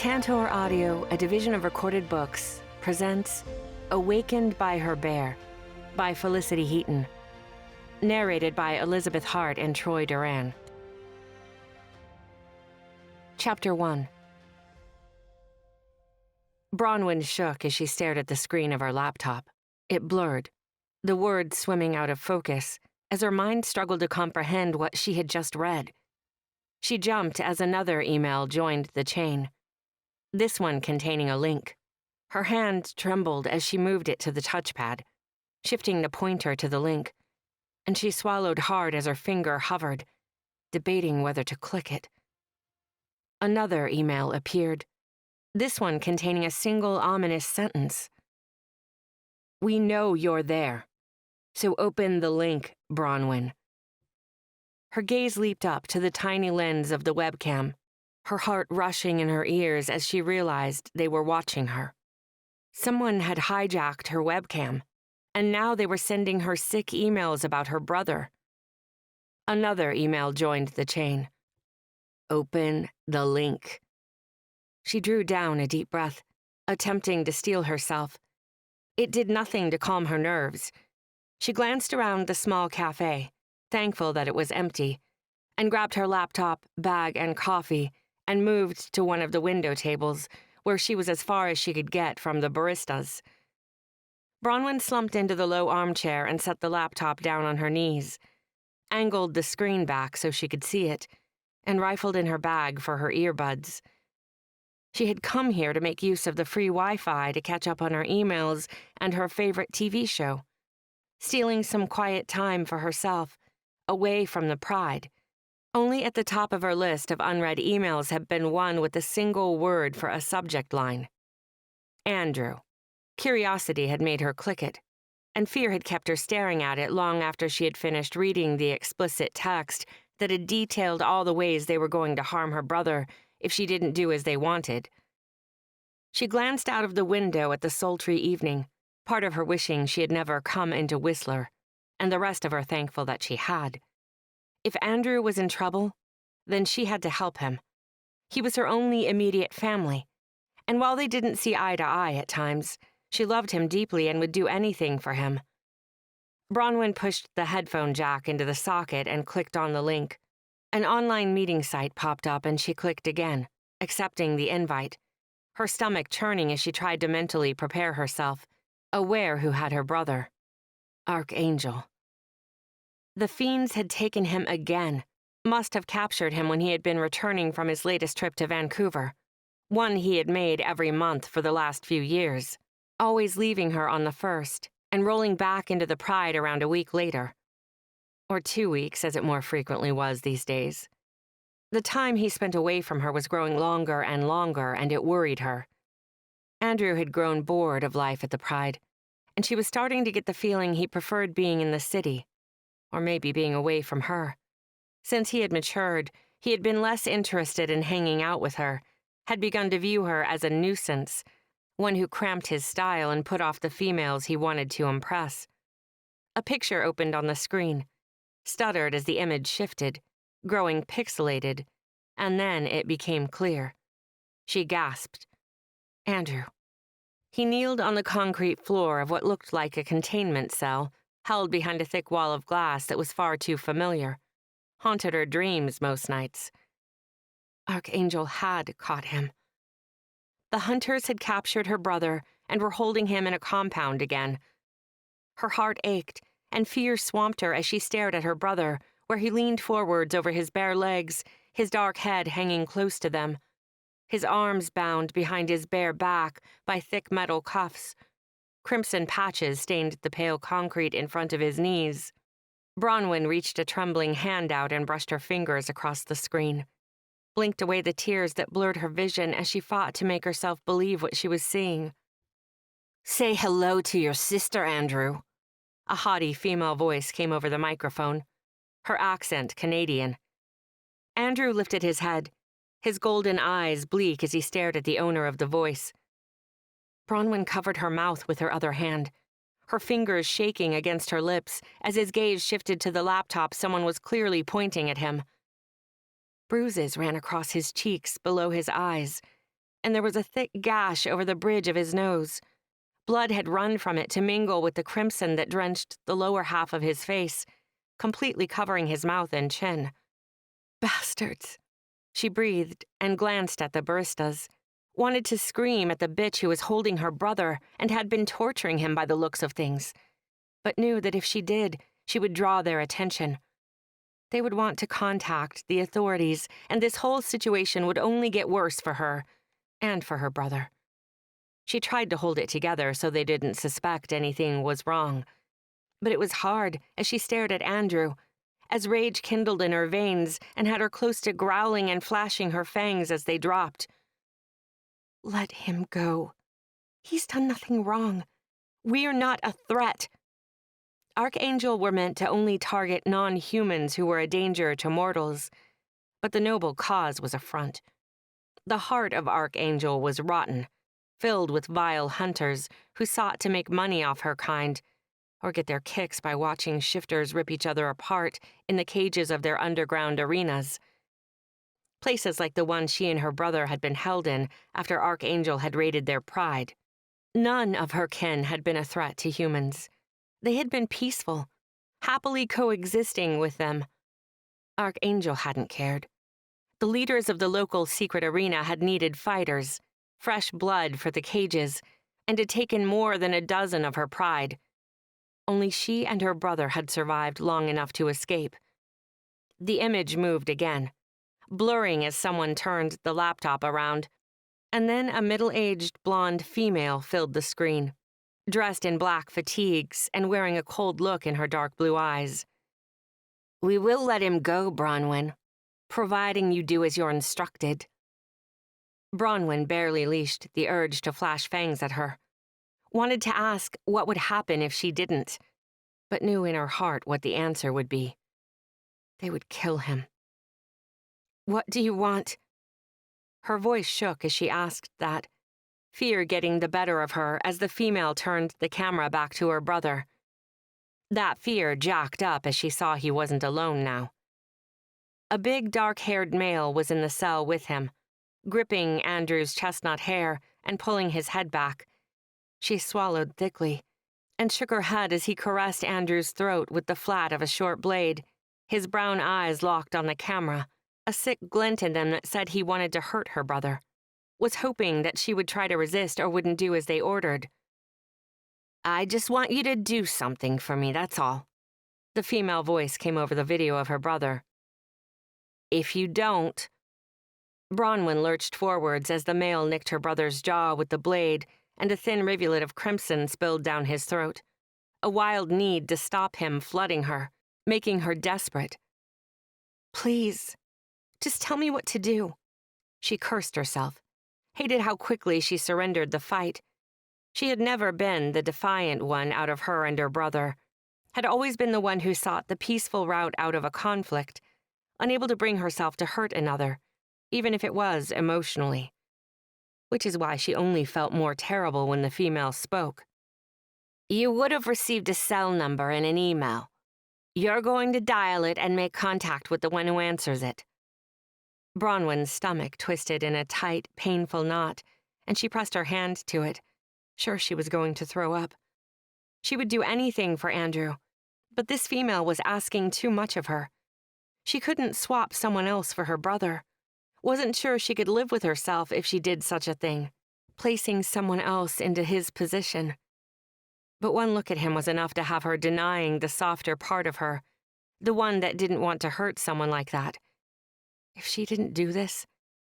Tantor Audio, a division of Recorded Books, presents Awakened by Her Bear by Felicity Heaton. Narrated by Elizabeth Hart and Troy Duran. Chapter 1. Bronwyn shook as she stared at the screen of her laptop. It blurred, the words swimming out of focus, as her mind struggled to comprehend what she had just read. She jumped as another email joined the chain, this one containing a link. Her hand trembled as she moved it to the touchpad, shifting the pointer to the link, and she swallowed hard as her finger hovered, debating whether to click it. Another email appeared, this one containing a single ominous sentence. "We know you're there, so open the link, Bronwyn." Her gaze leaped up to the tiny lens of the webcam, her heart rushing in her ears as she realized they were watching her. Someone had hijacked her webcam, and now they were sending her sick emails about her brother. Another email joined the chain. "Open the link." She drew down a deep breath, attempting to steel herself. It did nothing to calm her nerves. She glanced around the small cafe, thankful that it was empty, and grabbed her laptop, bag, and coffee, and moved to one of the window tables, where she was as far as she could get from the baristas. Bronwyn slumped into the low armchair and set the laptop down on her knees, angled the screen back so she could see it, and rifled in her bag for her earbuds. She had come here to make use of the free Wi-Fi to catch up on her emails and her favorite TV show, stealing some quiet time for herself, away from the pride. Only at the top of her list of unread emails had been one with a single word for a subject line. Andrew. Curiosity had made her click it, and fear had kept her staring at it long after she had finished reading the explicit text that had detailed all the ways they were going to harm her brother if she didn't do as they wanted. She glanced out of the window at the sultry evening, part of her wishing she had never come into Whistler, and the rest of her thankful that she had. If Andrew was in trouble, then she had to help him. He was her only immediate family, and while they didn't see eye to eye at times, she loved him deeply and would do anything for him. Bronwyn pushed the headphone jack into the socket and clicked on the link. An online meeting site popped up and she clicked again, accepting the invite, her stomach churning as she tried to mentally prepare herself, aware who had her brother. Archangel. The fiends had taken him again, must have captured him when he had been returning from his latest trip to Vancouver, one he had made every month for the last few years, always leaving her on the 1st and rolling back into the Pride around a week later. Or 2 weeks, as it more frequently was these days. The time he spent away from her was growing longer and longer, and it worried her. Andrew had grown bored of life at the Pride, and she was starting to get the feeling he preferred being in the city, or maybe being away from her. Since he had matured, he had been less interested in hanging out with her, had begun to view her as a nuisance, one who cramped his style and put off the females he wanted to impress. A picture opened on the screen, stuttered as the image shifted, growing pixelated, and then it became clear. She gasped. Andrew. He kneeled on the concrete floor of what looked like a containment cell, held behind a thick wall of glass that was far too familiar, haunted her dreams most nights. Archangel had caught him. The hunters had captured her brother and were holding him in a compound again. Her heart ached, and fear swamped her as she stared at her brother, where he leaned forwards over his bare legs, his dark head hanging close to them, his arms bound behind his bare back by thick metal cuffs. Crimson patches stained the pale concrete in front of his knees. Bronwyn reached a trembling hand out and brushed her fingers across the screen, blinked away the tears that blurred her vision as she fought to make herself believe what she was seeing. "Say hello to your sister, Andrew." A haughty female voice came over the microphone, her accent Canadian. Andrew lifted his head, his golden eyes bleak as he stared at the owner of the voice. Bronwyn covered her mouth with her other hand, her fingers shaking against her lips as his gaze shifted to the laptop someone was clearly pointing at him. Bruises ran across his cheeks below his eyes, and there was a thick gash over the bridge of his nose. Blood had run from it to mingle with the crimson that drenched the lower half of his face, completely covering his mouth and chin. Bastards, she breathed and glanced at the baristas. Wanted to scream at the bitch who was holding her brother and had been torturing him by the looks of things, but knew that if she did, she would draw their attention. They would want to contact the authorities, and this whole situation would only get worse for her and for her brother. She tried to hold it together so they didn't suspect anything was wrong. But it was hard as she stared at Andrew, as rage kindled in her veins and had her close to growling and flashing her fangs as they dropped. Let him go. He's done nothing wrong. We're not a threat. Archangel were meant to only target non-humans who were a danger to mortals, but the noble cause was a front. The heart of Archangel was rotten, filled with vile hunters who sought to make money off her kind, or get their kicks by watching shifters rip each other apart in the cages of their underground arenas. Places like the one she and her brother had been held in after Archangel had raided their pride. None of her kin had been a threat to humans. They had been peaceful, happily coexisting with them. Archangel hadn't cared. The leaders of the local secret arena had needed fighters, fresh blood for the cages, and had taken more than a dozen of her pride. Only she and her brother had survived long enough to escape. The image moved again, blurring as someone turned the laptop around, and then a middle-aged blonde female filled the screen, dressed in black fatigues and wearing a cold look in her dark blue eyes. We will let him go, Bronwyn, providing you do as you're instructed. Bronwyn barely leashed the urge to flash fangs at her. Wanted to ask what would happen if she didn't, but knew in her heart what the answer would be. They would kill him. What do you want? Her voice shook as she asked that, fear getting the better of her as the female turned the camera back to her brother. That fear jacked up as she saw he wasn't alone now. A big dark-haired male was in the cell with him, gripping Andrew's chestnut hair and pulling his head back. She swallowed thickly and shook her head as he caressed Andrew's throat with the flat of a short blade, his brown eyes locked on the camera, a sick glint in them that said he wanted to hurt her brother, was hoping that she would try to resist or wouldn't do as they ordered. I just want you to do something for me, that's all. The female voice came over the video of her brother. If you don't... Bronwyn lurched forwards as the male nicked her brother's jaw with the blade, and a thin rivulet of crimson spilled down his throat. A wild need to stop him flooding her, making her desperate. Please, just tell me what to do. She cursed herself, hated how quickly she surrendered the fight. She had never been the defiant one out of her and her brother, had always been the one who sought the peaceful route out of a conflict, unable to bring herself to hurt another, even if it was emotionally. Which is why she only felt more terrible when the female spoke. You would have received a cell number and an email. You're going to dial it and make contact with the one who answers it. Bronwyn's stomach twisted in a tight, painful knot, and she pressed her hand to it, sure she was going to throw up. She would do anything for Andrew, but this female was asking too much of her. She couldn't swap someone else for her brother. Wasn't sure she could live with herself if she did such a thing, placing someone else into his position. But one look at him was enough to have her denying the softer part of her, the one that didn't want to hurt someone like that. If she didn't do this,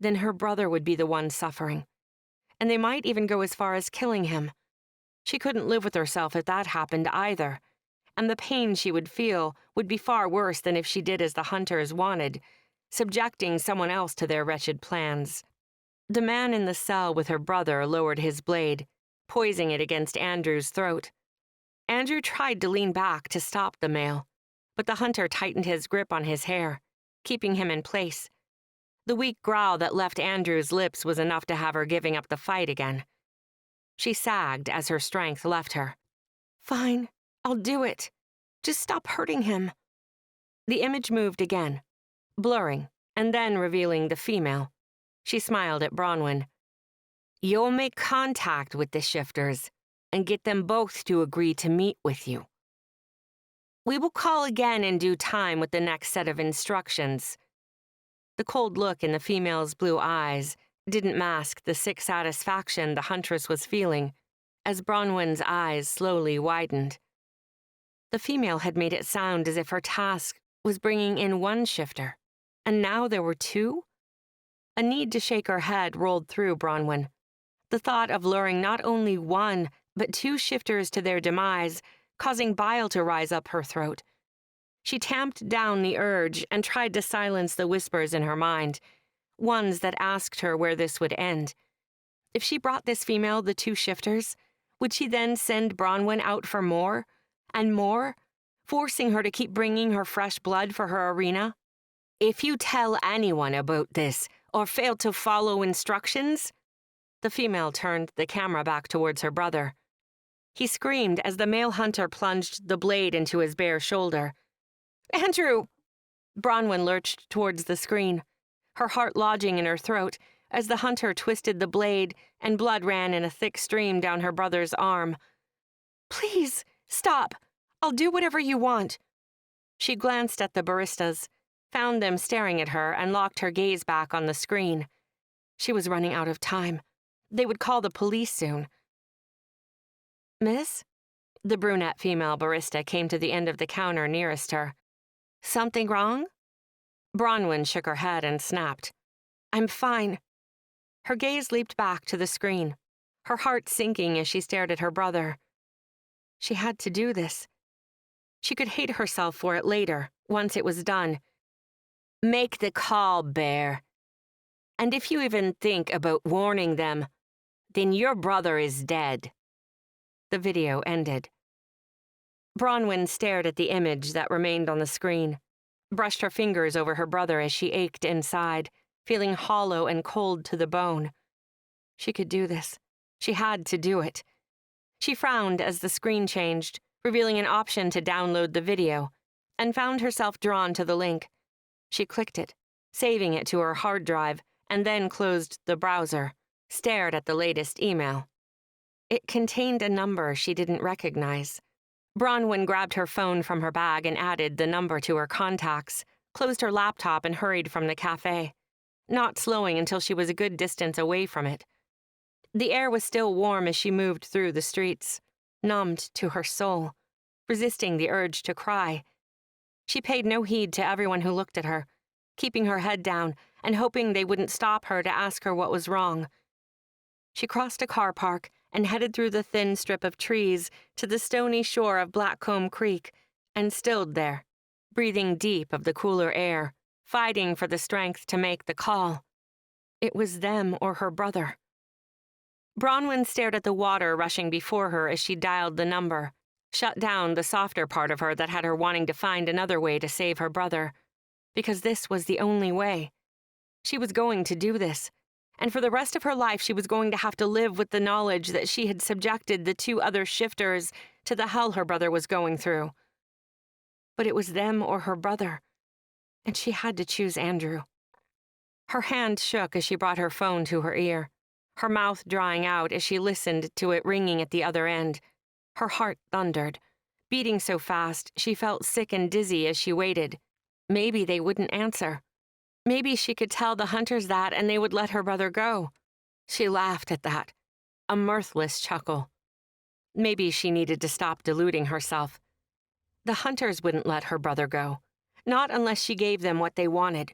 then her brother would be the one suffering. And they might even go as far as killing him. She couldn't live with herself if that happened either, and the pain she would feel would be far worse than if she did as the hunters wanted, subjecting someone else to their wretched plans. The man in the cell with her brother lowered his blade, poising it against Andrew's throat. Andrew tried to lean back to stop the male, but the hunter tightened his grip on his hair, keeping him in place. The weak growl that left Andrew's lips was enough to have her giving up the fight again. She sagged as her strength left her. Fine, I'll do it. Just stop hurting him. The image moved again, blurring, and then revealing the female. She smiled at Bronwyn. You'll make contact with the shifters and get them both to agree to meet with you. We will call again in due time with the next set of instructions. The cold look in the female's blue eyes didn't mask the sick satisfaction the huntress was feeling as Bronwyn's eyes slowly widened. The female had made it sound as if her task was bringing in one shifter, and now there were two? A need to shake her head rolled through Bronwyn. The thought of luring not only one, but two shifters to their demise, causing bile to rise up her throat. She tamped down the urge and tried to silence the whispers in her mind, ones that asked her where this would end. If she brought this female the two shifters, would she then send Bronwyn out for more and more, forcing her to keep bringing her fresh blood for her arena? If you tell anyone about this or fail to follow instructions, the female turned the camera back towards her brother. He screamed as the male hunter plunged the blade into his bare shoulder. Andrew! Bronwyn lurched towards the screen, her heart lodging in her throat as the hunter twisted the blade and blood ran in a thick stream down her brother's arm. Please, stop! I'll do whatever you want. She glanced at the baristas, found them staring at her, and locked her gaze back on the screen. She was running out of time. They would call the police soon. Miss? The brunette female barista came to the end of the counter nearest her. Something wrong? Bronwyn shook her head and snapped. I'm fine. Her gaze leaped back to the screen, her heart sinking as she stared at her brother. She had to do this. She could hate herself for it later, once it was done. Make the call, Bear. And if you even think about warning them, then your brother is dead. The video ended. Bronwyn stared at the image that remained on the screen, brushed her fingers over her brother as she ached inside, feeling hollow and cold to the bone. She could do this. She had to do it. She frowned as the screen changed, revealing an option to download the video, and found herself drawn to the link. She clicked it, saving it to her hard drive, and then closed the browser, stared at the latest email. It contained a number she didn't recognize. Bronwyn grabbed her phone from her bag and added the number to her contacts, closed her laptop and hurried from the cafe, not slowing until she was a good distance away from it. The air was still warm as she moved through the streets, numbed to her soul, resisting the urge to cry. She paid no heed to everyone who looked at her, keeping her head down and hoping they wouldn't stop her to ask her what was wrong. She crossed a car park and headed through the thin strip of trees to the stony shore of Blackcomb Creek and stilled there, breathing deep of the cooler air, fighting for the strength to make the call. It was them or her brother. Bronwyn stared at the water rushing before her as she dialed the number, shut down the softer part of her that had her wanting to find another way to save her brother, because this was the only way. She was going to do this, and for the rest of her life she was going to have to live with the knowledge that she had subjected the two other shifters to the hell her brother was going through. But it was them or her brother, and she had to choose Andrew. Her hand shook as she brought her phone to her ear, her mouth drying out as she listened to it ringing at the other end. Her heart thundered, beating so fast she felt sick and dizzy as she waited. Maybe they wouldn't answer. Maybe she could tell the hunters that and they would let her brother go. She laughed at that, a mirthless chuckle. Maybe she needed to stop deluding herself. The hunters wouldn't let her brother go, not unless she gave them what they wanted.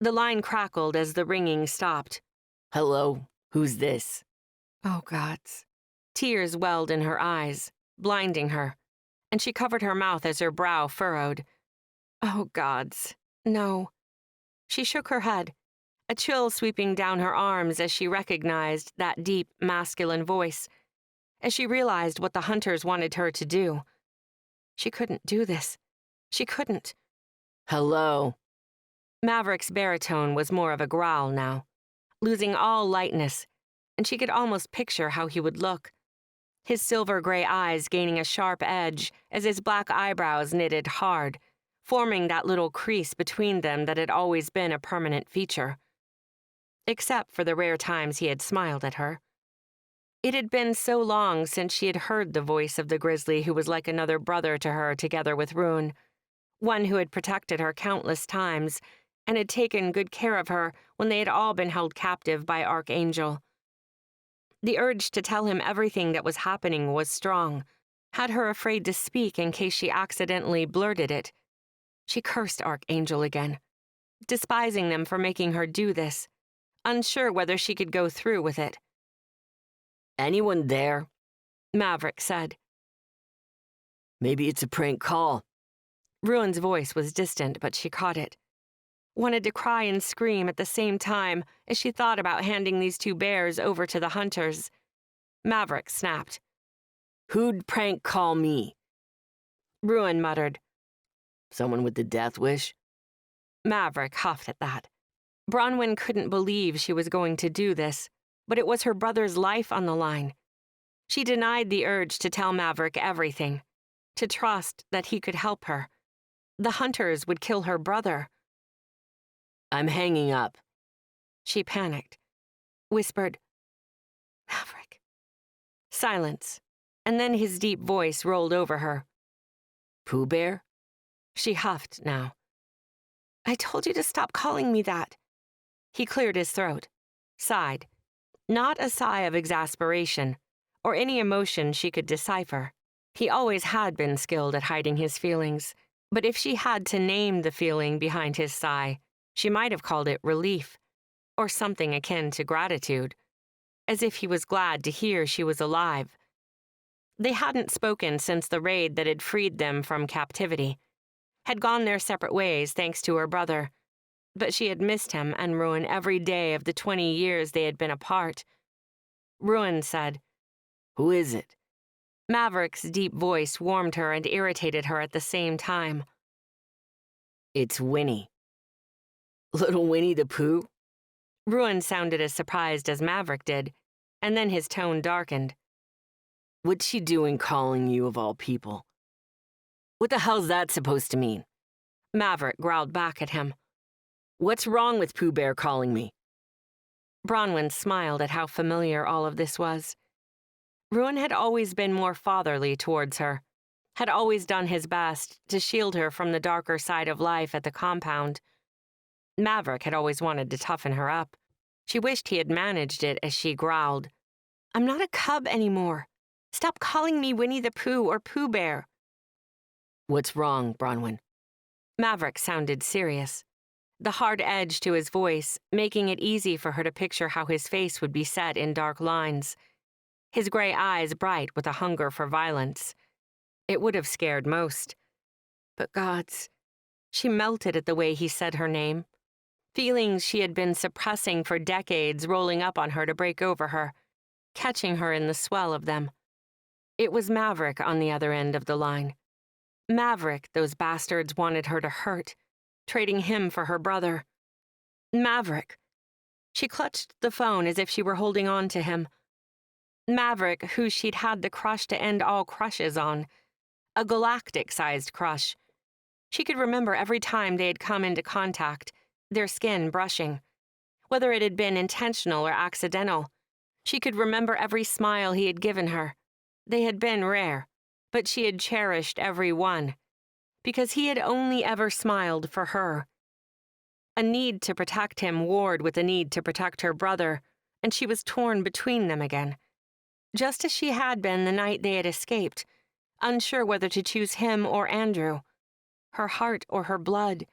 The line crackled as the ringing stopped. Hello, who's this? Oh, gods. Tears welled in her eyes, blinding her, and she covered her mouth as her brow furrowed. Oh, gods, no. She shook her head, a chill sweeping down her arms as she recognized that deep, masculine voice, as she realized what the hunters wanted her to do. She couldn't do this. She couldn't. Hello. Maverick's baritone was more of a growl now, losing all lightness, and she could almost picture how he would look, his silver-gray eyes gaining a sharp edge as his black eyebrows knitted hard, forming that little crease between them that had always been a permanent feature. except for the rare times he had smiled at her. It had been so long since she had heard the voice of the grizzly who was like another brother to her together with Ruin, one who had protected her countless times and had taken good care of her when they had all been held captive by Archangel. The urge to tell him everything that was happening was strong, had her afraid to speak in case she accidentally blurted it. She cursed Archangel again, despising them for making her do this, unsure whether she could go through with it. "Anyone there?" Maverick said. "Maybe it's a prank call." Ruin's voice was distant, but she caught it. Wanted to cry and scream at the same time as she thought about handing these two bears over to the hunters. Maverick snapped. "Who'd prank call me?" Ruin muttered. "Someone with the death wish?" Maverick huffed at that. Bronwyn couldn't believe she was going to do this, but it was her brother's life on the line. She denied the urge to tell Maverick everything, to trust that he could help her. The hunters would kill her brother. "I'm hanging up." She panicked, whispered, "Maverick." Silence, and then his deep voice rolled over her. "Pooh Bear?" She huffed now. "I told you to stop calling me that." He cleared his throat, sighed. Not a sigh of exasperation, or any emotion she could decipher. He always had been skilled at hiding his feelings, but if she had to name the feeling behind his sigh, she might have called it relief, or something akin to gratitude, as if he was glad to hear she was alive. They hadn't spoken since the raid that had freed them from captivity, had gone their separate ways thanks to her brother, but she had missed him and Ruin every day of the 20 years they had been apart. Ruin said, "Who is it?" Maverick's deep voice warmed her and irritated her at the same time. "It's Winnie." "Little Winnie the Pooh?" Ruin sounded as surprised as Maverick did, and then his tone darkened. "What's she doing calling you of all people? What the hell's that supposed to mean?" Maverick growled back at him. "What's wrong with Pooh Bear calling me?" Bronwyn smiled at how familiar all of this was. Ruin had always been more fatherly towards her, had always done his best to shield her from the darker side of life at the compound. Maverick had always wanted to toughen her up. She wished he had managed it as she growled, "I'm not a cub anymore. Stop calling me Winnie the Pooh or Pooh Bear." "What's wrong, Bronwyn?" Maverick sounded serious, the hard edge to his voice making it easy for her to picture how his face would be set in dark lines, his gray eyes bright with a hunger for violence. It would have scared most. But gods, she melted at the way he said her name. Feelings she had been suppressing for decades rolling up on her to break over her, catching her in the swell of them. It was Maverick on the other end of the line. Maverick those bastards wanted her to hurt, trading him for her brother. Maverick. She clutched the phone as if she were holding on to him. Maverick, who she'd had the crush to end all crushes on. A galactic-sized crush. She could remember every time they had come into contact, their skin brushing. Whether it had been intentional or accidental, she could remember every smile he had given her. They had been rare, but she had cherished every one, because he had only ever smiled for her. A need to protect him warred with a need to protect her brother, and she was torn between them again. Just as she had been the night they had escaped, unsure whether to choose him or Andrew, her heart or her blood.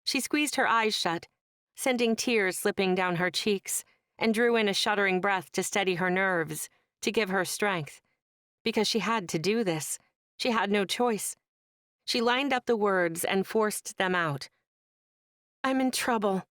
She squeezed her eyes shut, sending tears slipping down her cheeks, and drew in a shuddering breath to steady her nerves, to give her strength. Because she had to do this. She had no choice. She lined up the words and forced them out. "I'm in trouble."